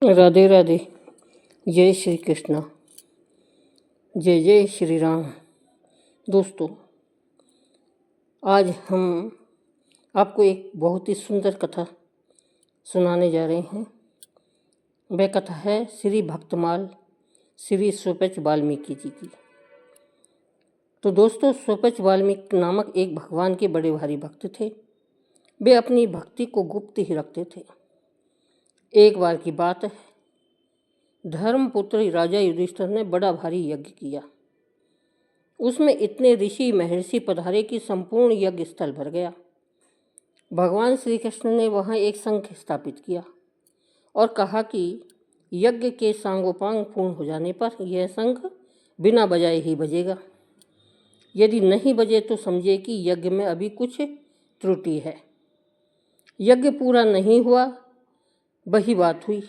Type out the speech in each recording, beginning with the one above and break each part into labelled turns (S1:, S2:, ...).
S1: राधे राधे। जय श्री कृष्णा। जय जय श्री राम। दोस्तों, आज हम आपको एक बहुत ही सुंदर कथा सुनाने जा रहे हैं। वह कथा है श्री भक्तमाल श्री स्वपच वाल्मीकि जी की। तो दोस्तों, स्वपच वाल्मीकि नामक एक भगवान के बड़े भारी भक्त थे। वे अपनी भक्ति को गुप्त ही रखते थे। एक बार की बात है, धर्मपुत्र राजा युधिष्ठिर ने बड़ा भारी यज्ञ किया। उसमें इतने ऋषि महर्षि पधारे कि संपूर्ण यज्ञ स्थल भर गया। भगवान श्री कृष्ण ने वहां एक शंख स्थापित किया और कहा कि यज्ञ के सांगोपांग पूर्ण हो जाने पर यह शंख बिना बजाए ही बजेगा। यदि नहीं बजे तो समझे कि यज्ञ में अभी कुछ त्रुटि है। यज्ञ पूरा नहीं हुआ, वही बात हुई।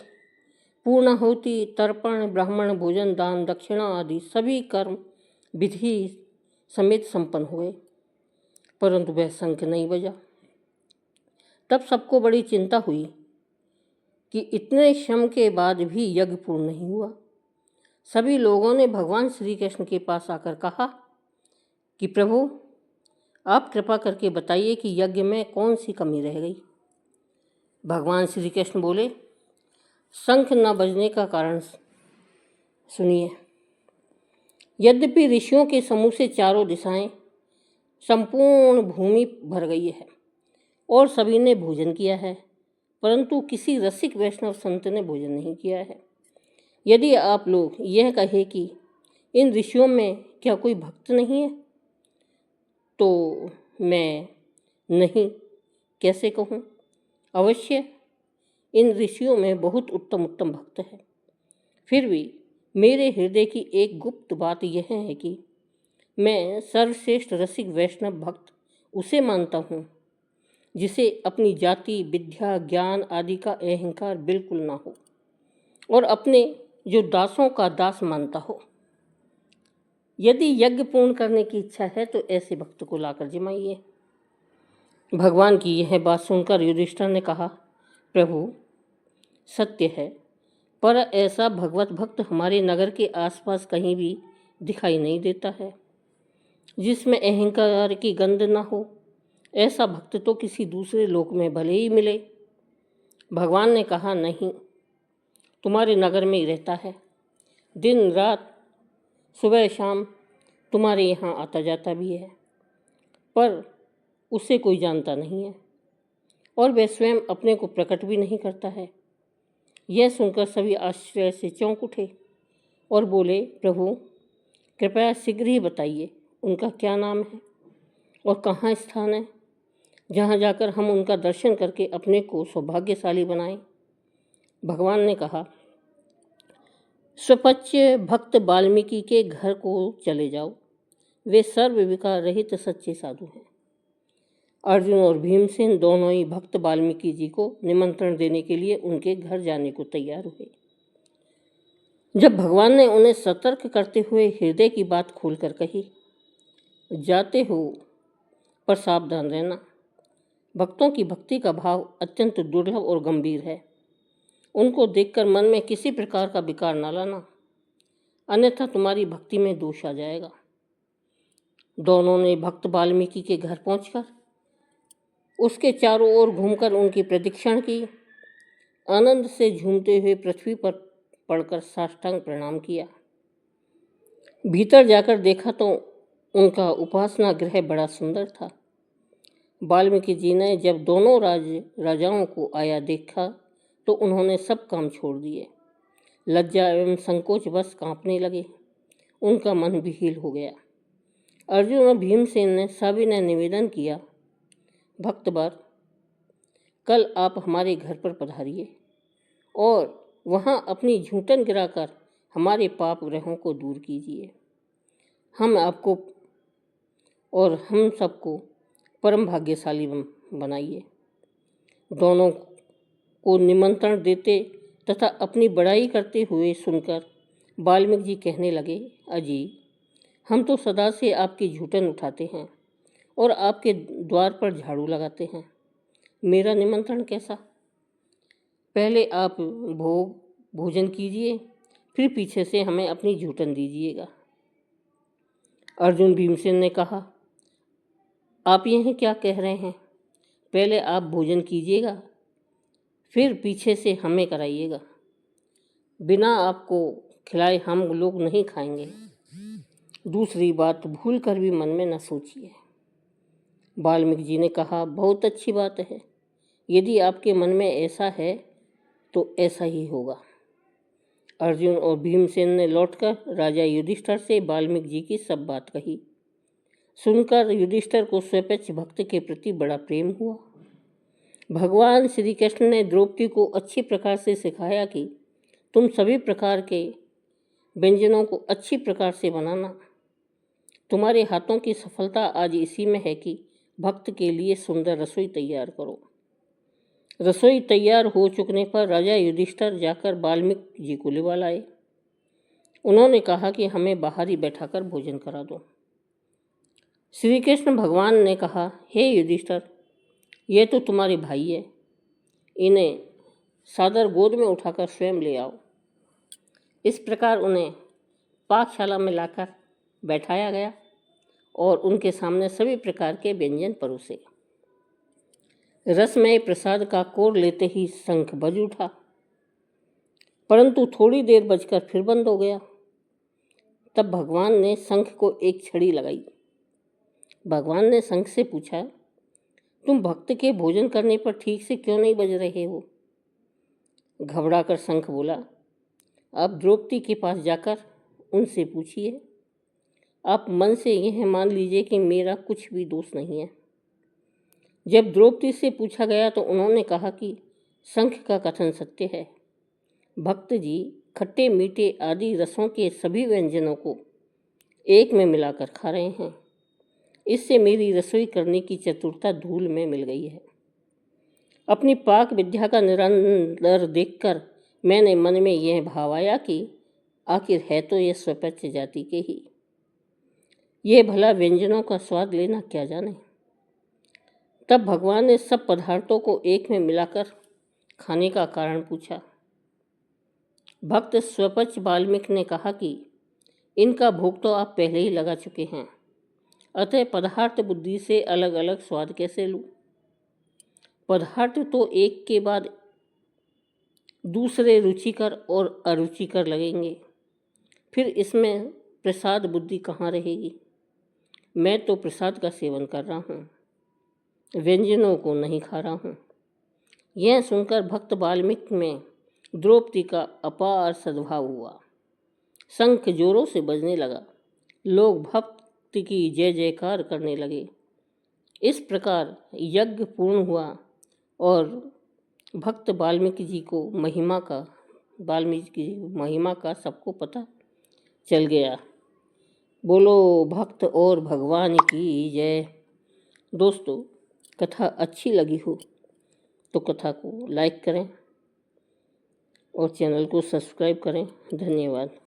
S1: पूर्णाहुति, तर्पण, ब्राह्मण भोजन, दान, दक्षिणा आदि सभी कर्म विधि समेत संपन्न हुए, परंतु वह शंख नहीं बजा। तब सबको बड़ी चिंता हुई कि इतने श्रम के बाद भी यज्ञ पूर्ण नहीं हुआ। सभी लोगों ने भगवान श्री कृष्ण के पास आकर कहा कि प्रभु, आप कृपा करके बताइए कि यज्ञ में कौन सी कमी रह गई। भगवान श्री कृष्ण बोले, शंख न बजने का कारण सुनिए। यद्यपि ऋषियों के समूह से चारों दिशाएं संपूर्ण भूमि भर गई है और सभी ने भोजन किया है, परंतु किसी रसिक वैष्णव संत ने भोजन नहीं किया है। यदि आप लोग यह कहें कि इन ऋषियों में क्या कोई भक्त नहीं है, तो मैं नहीं कैसे कहूँ। अवश्य इन ऋषियों में बहुत उत्तम उत्तम भक्त हैं। फिर भी मेरे हृदय की एक गुप्त बात यह है कि मैं सर्वश्रेष्ठ रसिक वैष्णव भक्त उसे मानता हूँ जिसे अपनी जाति, विद्या, ज्ञान आदि का अहंकार बिल्कुल ना हो और अपने जो दासों का दास मानता हो। यदि यज्ञ पूर्ण करने की इच्छा है तो ऐसे भक्त को लाकर जिमाइए। भगवान की यह बात सुनकर युधिष्ठिर ने कहा, प्रभु, सत्य है, पर ऐसा भगवत भक्त हमारे नगर के आसपास कहीं भी दिखाई नहीं देता है जिसमें अहंकार की गंध ना हो। ऐसा भक्त तो किसी दूसरे लोक में भले ही मिले। भगवान ने कहा, नहीं, तुम्हारे नगर में ही रहता है। दिन रात, सुबह शाम तुम्हारे यहाँ आता जाता भी है, पर उसे कोई जानता नहीं है और वह स्वयं अपने को प्रकट भी नहीं करता है। यह सुनकर सभी आश्चर्य से चौंक उठे और बोले, प्रभु, कृपया शीघ्र ही बताइए उनका क्या नाम है और कहाँ स्थान है, जहाँ जाकर हम उनका दर्शन करके अपने को सौभाग्यशाली बनाएं। भगवान ने कहा, स्वपच भक्त वाल्मीकि के घर को चले जाओ। वे सर्व विकार रहित सच्चे साधु हैं। अर्जुन और भीमसेन दोनों ही भक्त वाल्मीकि जी को निमंत्रण देने के लिए उनके घर जाने को तैयार हुए। जब भगवान ने उन्हें सतर्क करते हुए हृदय की बात खोलकर कही, जाते हो पर सावधान रहना। भक्तों की भक्ति का भाव अत्यंत दुर्लभ और गंभीर है। उनको देखकर मन में किसी प्रकार का विकार न लाना, अन्यथा तुम्हारी भक्ति में दोष आ जाएगा। दोनों ने भक्त वाल्मीकि के घर पहुंचकर उसके चारों ओर घूमकर उनकी प्रदक्षिणा की। आनंद से झूमते हुए पृथ्वी पर पड़कर साष्टांग प्रणाम किया। भीतर जाकर देखा तो उनका उपासना गृह बड़ा सुंदर था। वाल्मीकि जी ने जब दोनों राजाओं को आया देखा तो उन्होंने सब काम छोड़ दिए। लज्जा एवं संकोच बस कांपने लगे। उनका मन विहील हो गया। अर्जुन और भीमसेन ने सविनय निवेदन किया, भक्तवर, कल आप हमारे घर पर पधारिए और वहाँ अपनी झूठन गिराकर हमारे पाप ग्रहों को दूर कीजिए। हम आपको और हम सबको परम भाग्यशाली बनाइए। दोनों को निमंत्रण देते तथा अपनी बड़ाई करते हुए सुनकर वाल्मीकि जी कहने लगे, अजी, हम तो सदा से आपकी झूठन उठाते हैं और आपके द्वार पर झाड़ू लगाते हैं। मेरा निमंत्रण कैसा? पहले आप भोग भोजन कीजिए, फिर पीछे से हमें अपनी जूठन दीजिएगा। अर्जुन भीमसेन ने कहा, आप यह क्या कह रहे हैं? पहले आप भोजन कीजिएगा, फिर पीछे से हमें कराइएगा। बिना आपको खिलाए हम लोग नहीं खाएंगे। दूसरी बात भूल कर भी मन में न सोचिए। वाल्मीकि जी ने कहा, बहुत अच्छी बात है। यदि आपके मन में ऐसा है तो ऐसा ही होगा। अर्जुन और भीमसेन ने लौटकर राजा युधिष्ठिर से वाल्मीकि जी की सब बात कही। सुनकर युधिष्ठिर को स्वपक्ष भक्त के प्रति बड़ा प्रेम हुआ। भगवान श्री कृष्ण ने द्रौपदी को अच्छी प्रकार से सिखाया कि तुम सभी प्रकार के व्यंजनों को अच्छी प्रकार से बनाना। तुम्हारे हाथों की सफलता आज इसी में है कि भक्त के लिए सुंदर रसोई तैयार करो। रसोई तैयार हो चुकने पर राजा युधिष्ठिर जाकर वाल्मीकि जी को बुला लाए। उन्होंने कहा कि हमें बाहर ही बैठाकर भोजन करा दो। श्री कृष्ण भगवान ने कहा, हे युधिष्ठिर, ये तो तुम्हारे भाई है, इन्हें सादर गोद में उठाकर स्वयं ले आओ। इस प्रकार उन्हें पाकशाला में लाकर बैठाया गया और उनके सामने सभी प्रकार के व्यंजन परोसे। रसमय प्रसाद का कोर लेते ही शंख बज उठा, परंतु थोड़ी देर बजकर फिर बंद हो गया। तब भगवान ने शंख को एक छड़ी लगाई। भगवान ने शंख से पूछा, तुम भक्त के भोजन करने पर ठीक से क्यों नहीं बज रहे हो? घबराकर शंख बोला, आप द्रौपदी के पास जाकर उनसे पूछिए। आप मन से यह मान लीजिए कि मेरा कुछ भी दोष नहीं है। जब द्रौपदी से पूछा गया तो उन्होंने कहा कि शंख का कथन सत्य है। भक्त जी खट्टे मीठे आदि रसों के सभी व्यंजनों को एक में मिलाकर खा रहे हैं। इससे मेरी रसोई करने की चतुरता धूल में मिल गई है। अपनी पाक विद्या का निरंतर देखकर मैंने मन में यह भाव आया कि आखिर है तो यह स्वपक्ष जाति के ही। ये भला व्यंजनों का स्वाद लेना क्या जाने। तब भगवान ने सब पदार्थों को एक में मिलाकर खाने का कारण पूछा। भक्त स्वपक्ष वाल्मीकि ने कहा कि इनका भोग तो आप पहले ही लगा चुके हैं, अतः पदार्थ बुद्धि से अलग अलग स्वाद कैसे लूं? पदार्थ तो एक के बाद दूसरे रुचिकर और अरुचिकर लगेंगे, फिर इसमें प्रसाद बुद्धि कहाँ रहेगी? मैं तो प्रसाद का सेवन कर रहा हूँ, व्यंजनों को नहीं खा रहा हूँ। यह सुनकर भक्त वाल्मीकि में द्रौपदी का अपार सद्भाव हुआ। शंख जोरों से बजने लगा, लोग भक्त की जय जयकार करने लगे। इस प्रकार यज्ञ पूर्ण हुआ और भक्त वाल्मीकि जी को महिमा का सबको पता चल गया। बोलो भक्त और भगवान की जय। दोस्तों, कथा अच्छी लगी हो तो कथा को लाइक करें और चैनल को सब्सक्राइब करें। धन्यवाद।